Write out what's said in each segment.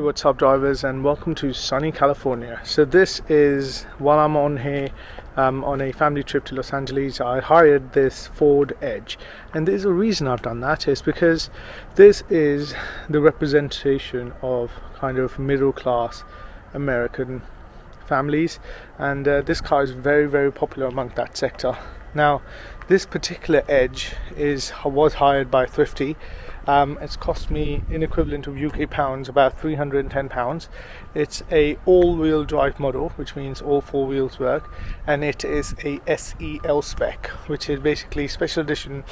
what's up drivers, and welcome to sunny California. So this is while I'm on here on a family trip to Los Angeles. I hired this Ford Edge, and there's a reason I've done that. Is because this is the representation of kind of middle class American families, and this car is very popular among that sector. Now this particular Edge was hired by Thrifty. It's cost me in equivalent of UK pounds about £310. It's a all-wheel drive model, which means all four wheels work, and it is a SEL spec, which is basically special edition,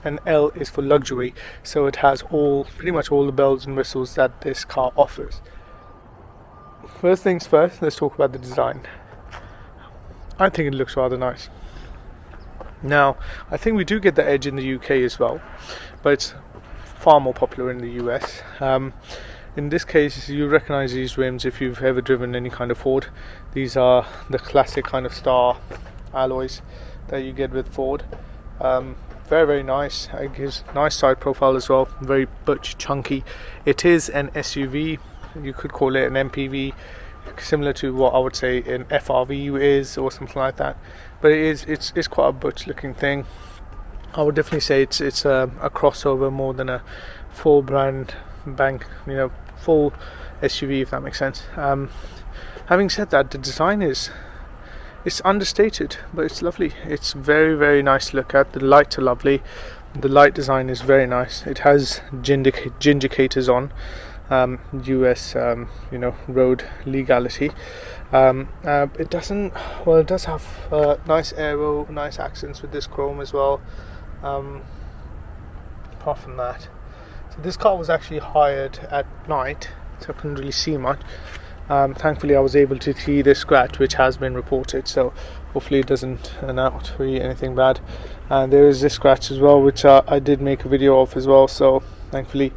and L is for luxury, so it has pretty much all the bells and whistles that this car offers. First things first, let's talk about the design. I think it looks rather nice. Now, I think we do get the Edge in the UK as well, but it's far more popular in the US. In this case, you recognize these rims if you've ever driven any kind of Ford. These are the classic kind of star alloys that you get with Ford. Very nice. It gives nice side profile as well, very butch, chunky. It is an SUV, you could call it an MPV, similar to what I would say an FRV is or something like that, but it's quite a butch looking thing. I would definitely say it's a crossover more than a full brand full SUV, if that makes sense. Having said that, the design it's understated, but it's lovely. It's very nice to look at. The lights are lovely. The light design is very nice. It has gindicators on, US road legality. It does have nice aero, nice accents with this chrome as well. Apart from that, so this car was actually hired at night, so I couldn't really see much. Thankfully I was able to see this scratch, which has been reported, so hopefully it doesn't turn out to be anything bad. And there is this scratch as well, which I did make a video of as well, so thankfully.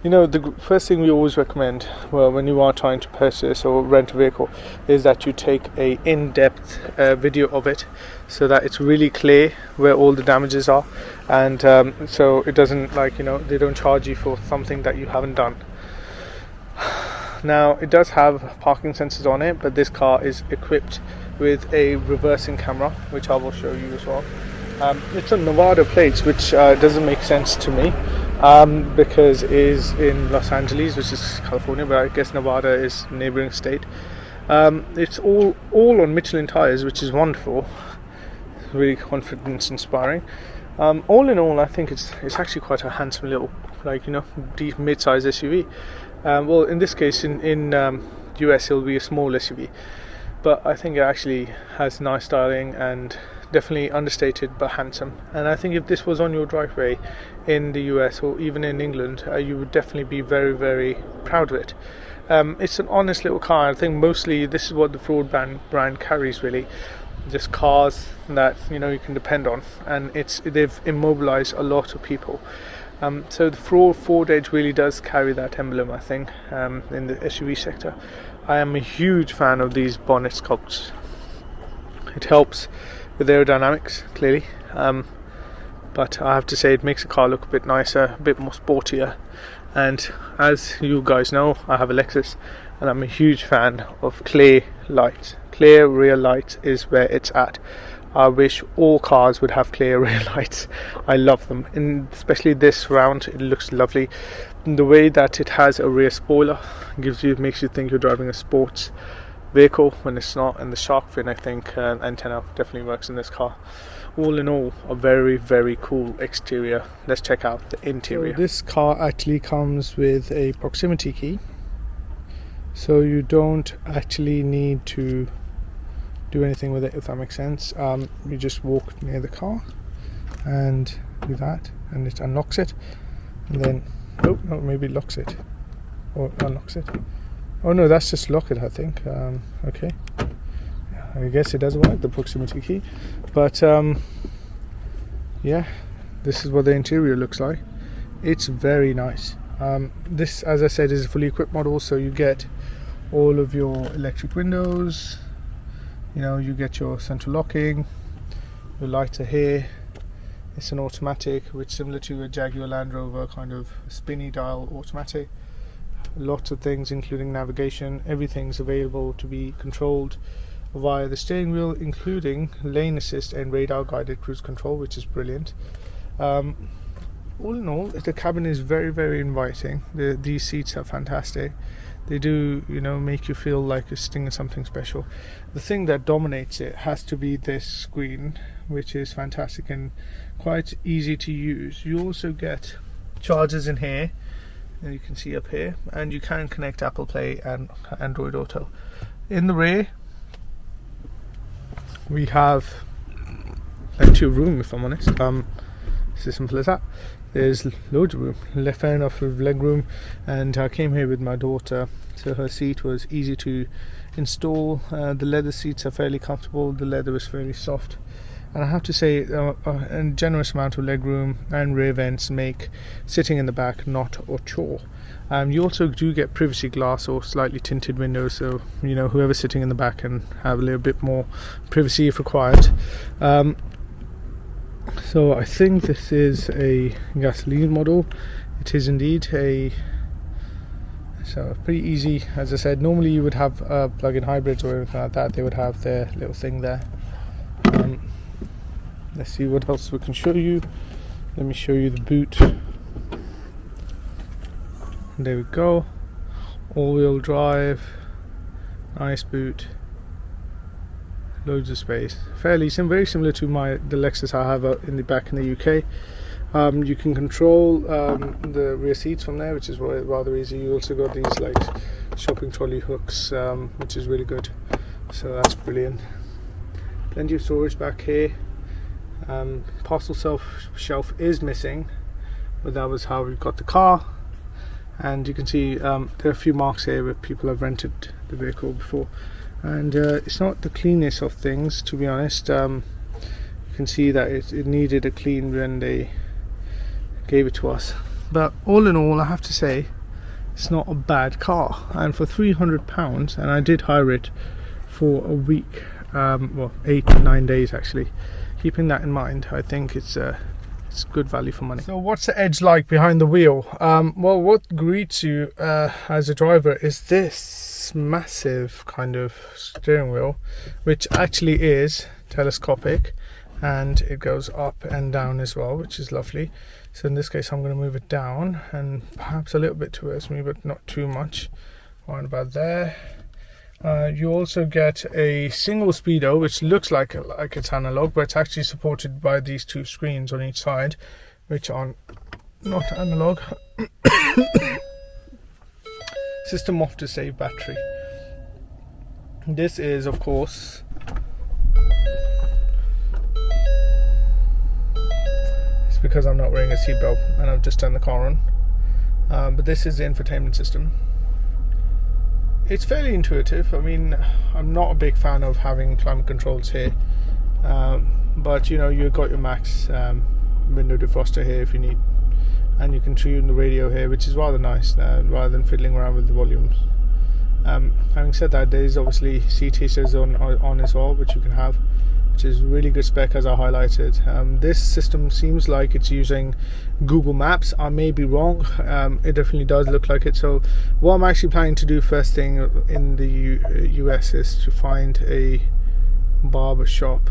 The first thing we always recommend, when you are trying to purchase or rent a vehicle, is that you take a in-depth video of it, so that it's really clear where all the damages are, and so it doesn't they don't charge you for something that you haven't done. Now it does have parking sensors on it, but this car is equipped with a reversing camera, which I will show you as well. It's on Nevada plates, which doesn't make sense to me. Because it is in Los Angeles, which is California, but I guess Nevada is a neighboring state. It's all on Michelin tires, which is wonderful. It's really confidence inspiring. All in all, I think it's actually quite a handsome little deep mid-size SUV. Well, in this case, in US it'll be a small SUV, but I think it actually has nice styling and definitely understated but handsome. And I think if this was on your driveway in the US or even in England, you would definitely be very proud of it. It's an honest little car. I think mostly this is what the Ford brand carries, really, just cars that you can depend on, and they've immobilized a lot of people. So the Ford Edge really does carry that emblem, I think, in the SUV sector. I am a huge fan of these bonnet sculpts. It helps with aerodynamics, clearly, but I have to say it makes the car look a bit nicer, a bit more sportier. And as you guys know, I have a Lexus, and I'm a huge fan of clear lights. Clear rear lights is where it's at. I wish all cars would have clear rear lights. I love them, and especially this round, it looks lovely. And the way that it has a rear spoiler makes you think you're driving a sports vehicle when it's not, and the shark fin, I think, antenna definitely works in this car. All in all, a very cool exterior. Let's check out the interior. So this car actually comes with a proximity key, so you don't actually need to do anything with it, if that makes sense. You just walk near the car and do that, and it unlocks it, and then maybe it locks it or unlocks it. Oh no, that's just lock it, I think. Okay, I guess it does work, the proximity key. But yeah, this is what the interior looks like. It's very nice. This, as I said, is a fully equipped model, so you get all of your electric windows. You get your central locking. Your lights are here. It's an automatic, which is similar to a Jaguar Land Rover kind of spinny dial automatic. lots of things including navigation. Everything's available to be controlled via the steering wheel, including lane assist and radar guided cruise control, which is brilliant. All in all, the cabin is very, very inviting. These seats are fantastic. They do, make you feel like you're sitting in something special. The thing that dominates it has to be this screen, which is fantastic and quite easy to use. You also get chargers in here, and you can see up here, and you can connect Apple Play and Android Auto. In the rear, we have plenty of room, if I'm honest. It's as simple as that. There's loads of room, fair enough of leg room, and I came here with my daughter, so her seat was easy to install. The leather seats are fairly comfortable, the leather is fairly soft, and I have to say a generous amount of leg room and rear vents make sitting in the back not a chore. You also do get privacy glass or slightly tinted windows, so whoever's sitting in the back can have a little bit more privacy if required. So I think this is a gasoline model. It is indeed so pretty easy. As I said, normally you would have plug-in hybrids or anything like that. They would have their little thing there. Let's see what else we can show you. Let me show you the boot. There we go. All-wheel drive. Nice boot. Loads of space. Very similar to the Lexus I have in the back in the UK. You can control the rear seats from there, which is rather easy. You also got these like shopping trolley hooks, which is really good. So that's brilliant. Plenty of storage back here. Parcel shelf is missing, but that was how we got the car. And you can see there are a few marks here where people have rented the vehicle before. And it's not the cleanest of things, to be honest. You can see that it needed a clean when they gave it to us, but all in all, I have to say it's not a bad car. And for £300, and I did hire it for a week, 8 to 9 days actually. Keeping that in mind, I think it's good value for money. So what's the edge like behind the wheel? Well, what greets you as a driver is this massive kind of steering wheel, which actually is telescopic, and it goes up and down as well, which is lovely. So in this case, I'm going to move it down and perhaps a little bit towards me, but not too much. Right about there. You also get a single speedo, which looks like it's analog, but it's actually supported by these two screens on each side, which are not analog. System off to save battery. This is, of course, it's because I'm not wearing a seatbelt and I've just turned the car on. But this is the infotainment system. It's fairly intuitive. I mean, I'm not a big fan of having climate controls here, but you've got your max window defroster here if you need, and you can tune the radio here, which is rather nice rather than fiddling around with the volumes. Having said that, there is obviously seat heaters on as well, which you can have, which is really good spec, as I highlighted. This system seems like it's using Google Maps. I may be wrong. It definitely does look like it. So what I'm actually planning to do first thing in the US is to find a barber shop.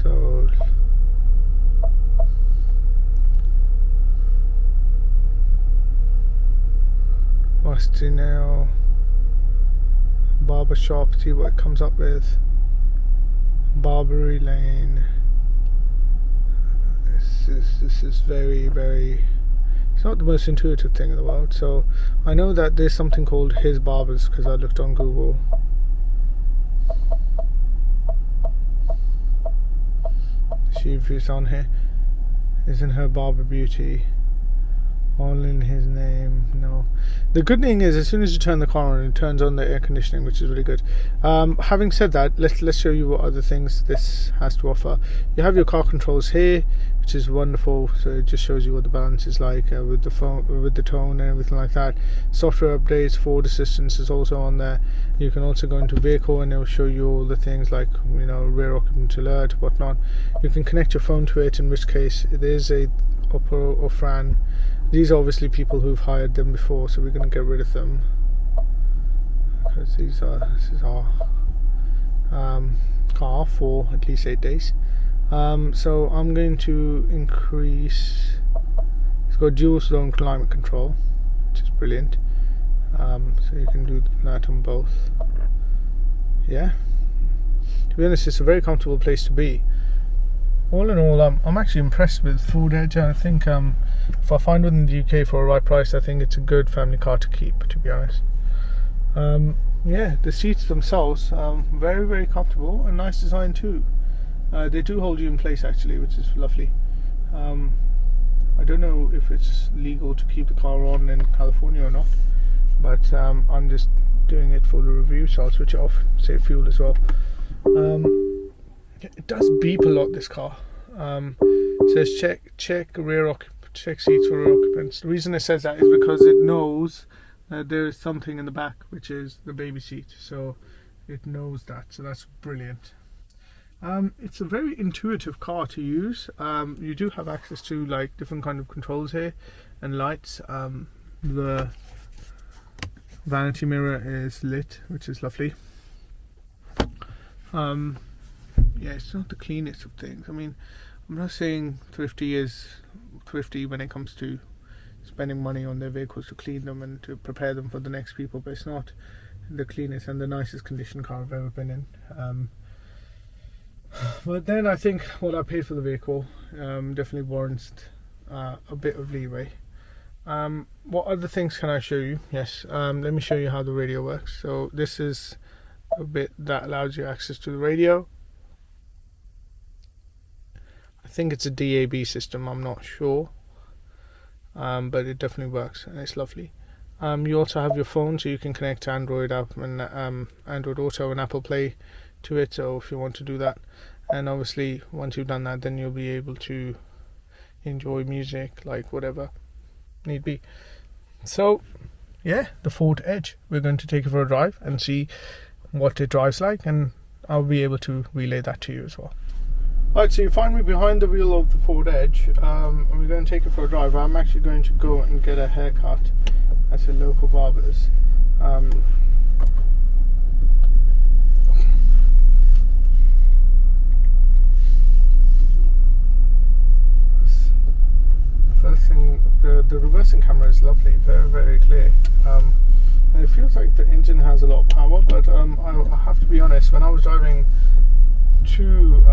So Austinel barber shop, see what it comes up with. Barbary Lane. This is very, very, it's not the most intuitive thing in the world. So I know that there's something called His Barbers because I looked on Google. See if it's on here. Isn't her barber beauty all in his name? No. The good thing is, as soon as you turn the car on, it turns on the air conditioning, which is really good. Having said that, let's show you what other things this has to offer. You have your car controls here, which is wonderful. So it just shows you what the balance is like with the phone, with the tone and everything like that. Software updates, forward assistance is also on there. You can also go into vehicle and it will show you all the things like rear occupant alert, whatnot. You can connect your phone to it, in which case it is a Oppo or Fran These are obviously people who've hired them before, so we're going to get rid of them because this is our car for at least 8 days. So I'm going to increase. It's got dual zone climate control, which is brilliant. So you can do that on both. Yeah, to be honest, it's a very comfortable place to be. All in all, I'm actually impressed with Ford Edge. I think if I find one in the UK for a right price, I think it's a good family car to keep, to be honest. Yeah, the seats themselves, very, very comfortable and nice design too. They do hold you in place actually, which is lovely. I don't know if it's legal to keep the car on in California or not, but I'm just doing it for the review, so I'll switch it off, save fuel as well. It does beep a lot, this car. It says check seats for rear occupants. The reason it says that is because it knows that there is something in the back, which is the baby seat, so it knows that, so that's brilliant. It's a very intuitive car to use. You do have access to like different kind of controls here and lights. The vanity mirror is lit, which is lovely. Yeah, it's not the cleanest of things. I mean, I'm not saying Thrifty is thrifty when it comes to spending money on their vehicles to clean them and to prepare them for the next people, but it's not the cleanest and the nicest condition car I've ever been in. But then I think what I paid for the vehicle definitely warrants a bit of leeway. What other things can I show you? Yes, let me show you how the radio works. So this is a bit that allows you access to the radio. I think it's a DAB system, I'm not sure, but it definitely works and it's lovely. You also have your phone, so you can connect Android app and Android Auto and Apple Play to it, so if you want to do that, and obviously once you've done that, then you'll be able to enjoy music, like whatever need be. So yeah, the Ford Edge, we're going to take it for a drive and see what it drives like, and I'll be able to relay that to you as well. Right, so you find me behind the wheel of the Ford Edge, and we're going to take it for a drive. I'm actually going to go and get a haircut at a local barber's. First thing, the reversing camera is lovely, very, very clear. And it feels like the engine has a lot of power, but I have to be honest, when I was driving to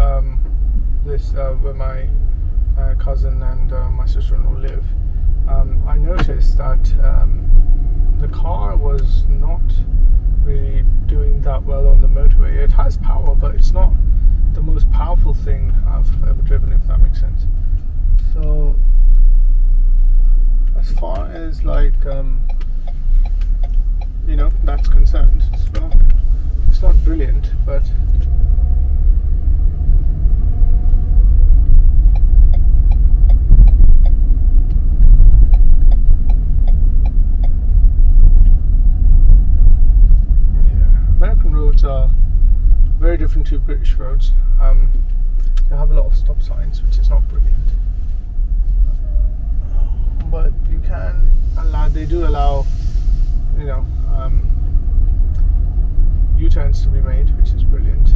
this where my cousin and my sister-in-law live, I noticed that the car was not really doing that well on the motorway. It has power, but it's not the most powerful thing I've ever driven, if that makes sense. So as far as like you know, that's concerned, it's not brilliant, but American roads are very different to British roads. They have a lot of stop signs, which is not brilliant. But you can allow, they do allow, you know, U-turns to be made, which is brilliant.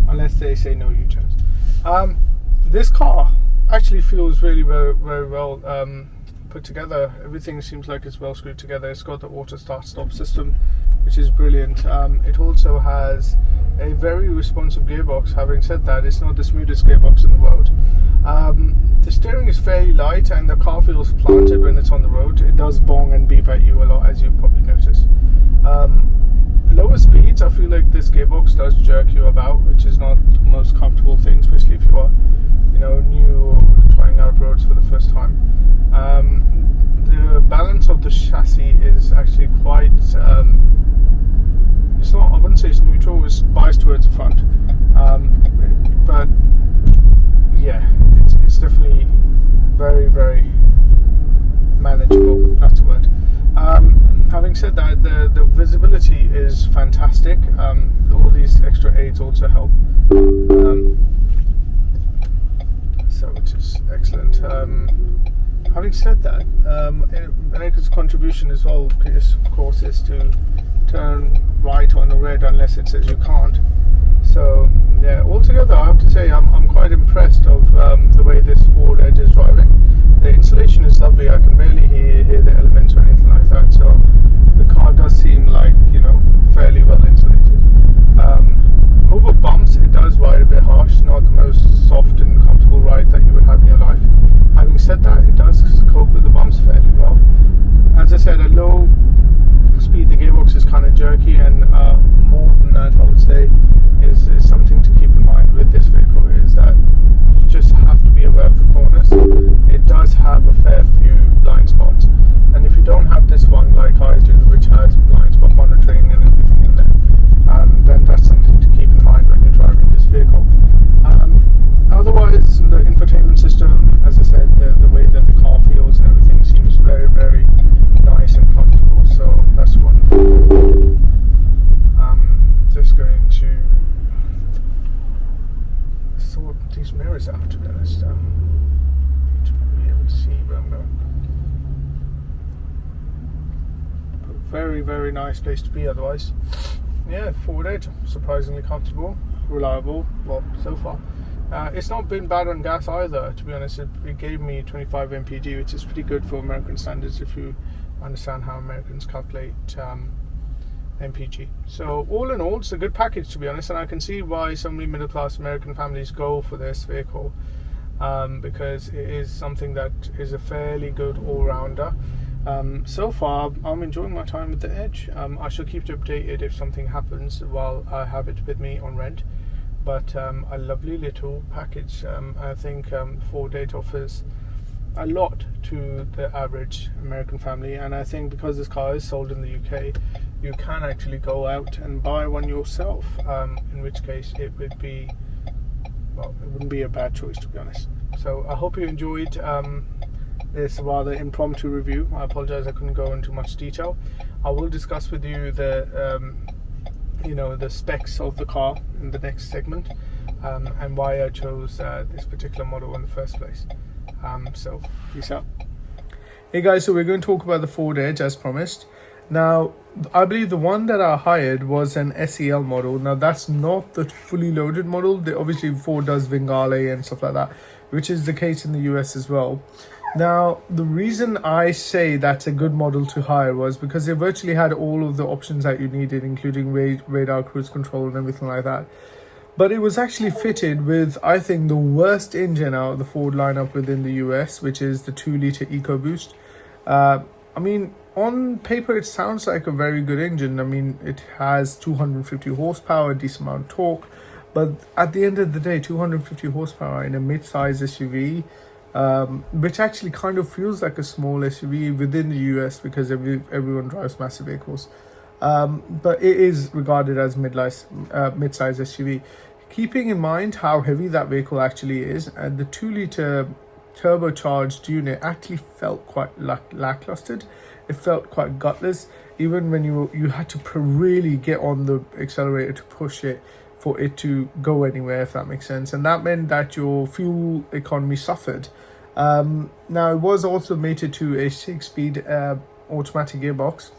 Unless they say no U-turns. This car actually feels really very, very well put together. Everything seems like it's well screwed together. It's got the auto start stop system, which is brilliant. It also has a very responsive gearbox. Having said that, it's not the smoothest gearbox in the world. The steering is fairly light and the car feels planted when it's on the road. It does bong and beep at you a lot, as you probably noticed. Lower speeds, I feel like this gearbox does jerk you about, which is not the most comfortable thing, especially if you are, you know, new or trying out roads for the first time. The balance of the chassis is actually quite, it's not, I wouldn't say it's neutral, it's biased towards the front. But yeah, it's definitely very, very manageable, that's the word. Having said that, the visibility is fantastic. All these extra aids also help, so which is excellent. Having said that, America's contribution as well, of course, is to turn right on the red unless it says you can't. So yeah, altogether I have to say I'm quite impressed of the way this Ford Edge is driving. The insulation is lovely. I can barely hear the elements or anything like that. So the car does seem like, you know, fairly well insulated. Over bumps, it does ride a bit harsh. Not the most soft and comfortable ride that you would have in your life. Having said that, it does cope with the bumps fairly well. As I said, at low speed, the gearbox is kind of jerky, and more than that, I would say, is something to keep in mind with this vehicle is that you just have to be aware of the corners. It does have a fair few blind spots, and if you don't have this one like I do, which has blind spot monitoring and everything in there, then that's something to keep in mind when you're driving this vehicle. Otherwise, the infotainment system, as I said, the way that the car feels and everything seems very, very nice and comfortable, so that's wonderful. Just going to sort these mirrors out, to be honest, to be able to see where I'm going. But very, very nice place to be otherwise. Yeah, Ford Edge, surprisingly comfortable, reliable, well, so far. It's not been bad on gas either, to be honest. It gave me 25 mpg, which is pretty good for American standards if you understand how Americans calculate mpg. So all in all, it's a good package, to be honest, and I can see why so many middle class American families go for this vehicle, because it is something that is a fairly good all-rounder. So far I'm enjoying my time with the Edge. I shall keep you updated if something happens while I have it with me on rent, but a lovely little package. I think Ford Edge offers a lot to the average American family, and I think because this car is sold in the UK, you can actually go out and buy one yourself, in which case it would be, well, it wouldn't be a bad choice, to be honest. So I hope you enjoyed this rather impromptu review. I apologize I couldn't go into much detail. I will discuss with you the you know, the specs of the car in the next segment, and why I chose this particular model in the first place. So peace out. Hey guys, so we're going to talk about the Ford Edge as promised. Now, I believe the one that I hired was an SEL model. Now, that's not the fully loaded model. Obviously, Ford does Vingale and stuff like that, which is the case in the US as well. Now, the reason I say that's a good model to hire was because it virtually had all of the options that you needed, including radar, cruise control, and everything like that. But it was actually fitted with, I think, the worst engine out of the Ford lineup within the US, which is the 2-liter EcoBoost. I mean, on paper, it sounds like a very good engine. I mean, it has 250 horsepower, decent amount of torque. But at the end of the day, 250 horsepower in a mid-size SUV, which actually kind of feels like a small SUV within the US because everyone drives massive vehicles. But it is regarded as mid-size SUV. Keeping in mind how heavy that vehicle actually is, and the 2-liter turbocharged unit actually felt quite lackluster. It felt quite gutless, even when you had to really get on the accelerator to push it for it to go anywhere, if that makes sense. And that meant that your fuel economy suffered. Now, it was also mated to a 6-speed automatic gearbox,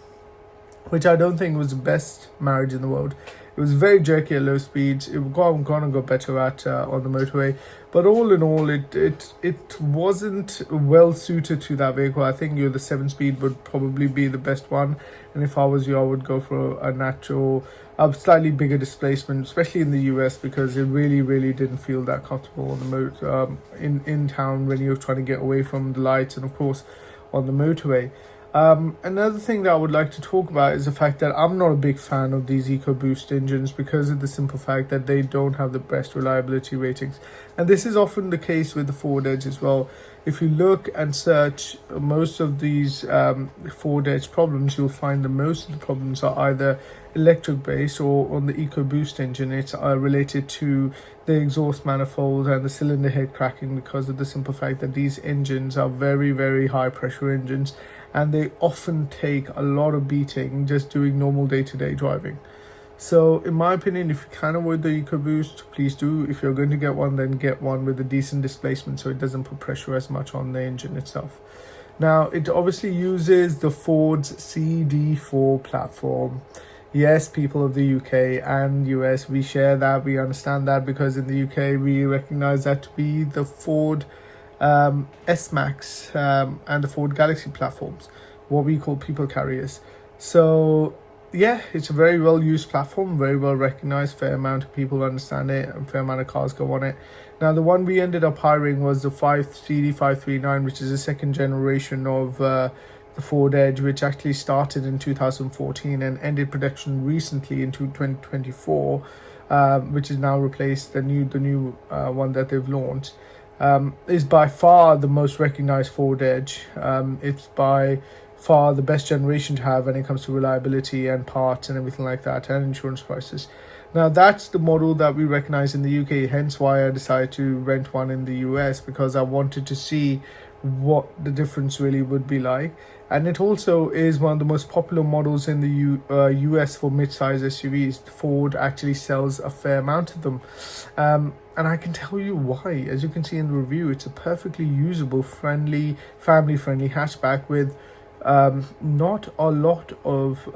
which I don't think was the best marriage in the world. It was very jerky at low speeds. It was gonna go better at on the motorway, but all in all, it wasn't well suited to that vehicle. I think the 7-speed would probably be the best one, and if I was you, I would go for a natural, slightly bigger displacement, especially in the US, because it really didn't feel that comfortable on the in town when you're trying to get away from the lights, and of course on the motorway. Another thing that I would like to talk about is the fact that I'm not a big fan of these EcoBoost engines because of the simple fact that they don't have the best reliability ratings. And this is often the case with the Ford Edge as well. If you look and search most of these Ford Edge problems, you'll find that most of the problems are either electric based or on the EcoBoost engine. It's related to the exhaust manifold and the cylinder head cracking, because of the simple fact that these engines are very, very high pressure engines, and they often take a lot of beating just doing normal day-to-day driving. So in my opinion, if you can avoid the EcoBoost, please do. If you're going to get one, then get one with a decent displacement so it doesn't put pressure as much on the engine itself. Now, it obviously uses the Ford's CD4 platform. Yes, people of the UK and US, we share that, we understand that, because in the UK we recognize that to be the Ford S-Max and the Ford Galaxy platforms, what we call people carriers. So yeah, it's a very well used platform, very well recognized, fair amount of people understand it, and fair amount of cars go on it. Now, the one we ended up hiring was the CD539, which is the second generation of the Ford Edge, which actually started in 2014 and ended production recently in 2024, which has now replaced the new one that they've launched. Is by far the most recognized Ford Edge. It's by far the best generation to have when it comes to reliability and parts and everything like that, and insurance prices. Now, that's the model that we recognize in the UK, hence why I decided to rent one in the US, because I wanted to see what the difference really would be like. And it also is one of the most popular models in the US for mid-size SUVs. Ford actually sells a fair amount of them. And I can tell you why. As you can see in the review, it's a perfectly usable, friendly, family-friendly hatchback with not a lot of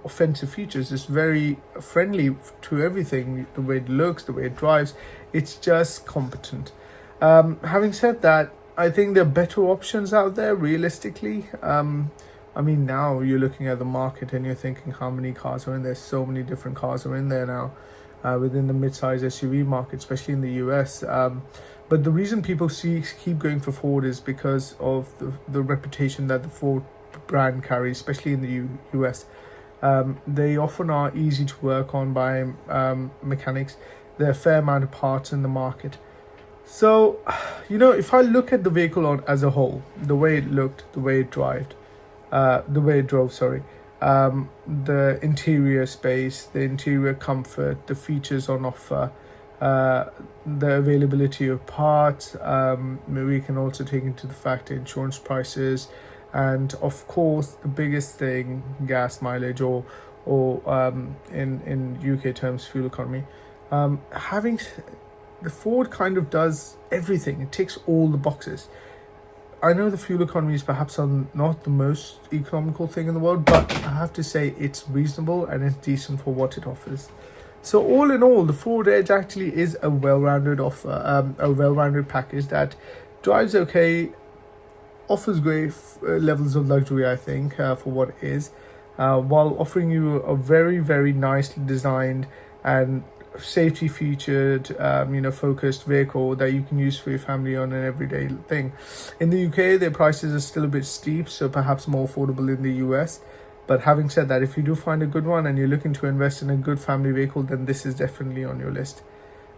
offensive features. It's very friendly to everything, the way it looks, the way it drives. It's just competent. Having said that, I think there are better options out there realistically. I mean, now you're looking at the market and you're thinking how many cars are in there. So many different cars are in there now within the mid-size SUV market, especially in the US. But the reason people keep going for Ford is because of the reputation that the Ford brand carries, especially in the US. They often are easy to work on by mechanics. There are a fair amount of parts in the market. So, if I look at the vehicle as a whole, the way it looked, the way it drove, the interior space, the interior comfort, the features on offer, the availability of parts, we can also take into the fact insurance prices, and of course the biggest thing, gas mileage, or in UK terms, fuel economy. The Ford kind of does everything. It ticks all the boxes. I know the fuel economy is perhaps not the most economical thing in the world, but I have to say it's reasonable and it's decent for what it offers. So all in all, the Ford Edge actually is a well-rounded package that drives okay, offers great levels of luxury, I think, for what it is, while offering you a very, very nicely designed and safety featured focused vehicle that you can use for your family on an everyday thing. In the UK, their prices are still a bit steep, so perhaps more affordable in the US. But having said that, if you do find a good one and you're looking to invest in a good family vehicle, then this is definitely on your list.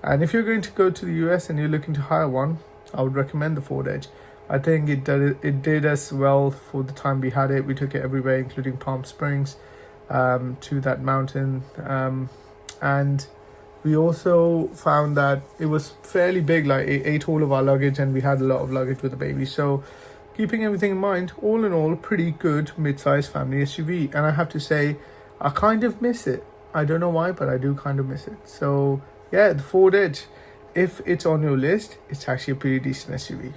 And if you're going to go to the US and you're looking to hire one, I would recommend the Ford Edge. I think it did us well for the time we had it. We took it everywhere, including Palm Springs, to that mountain, and we also found that it was fairly big, like it ate all of our luggage, and we had a lot of luggage with the baby. So keeping everything in mind, all in all, pretty good mid-sized family SUV. And I have to say, I kind of miss it. I don't know why, but I do kind of miss it. So yeah, the Ford Edge, if it's on your list, it's actually a pretty decent SUV.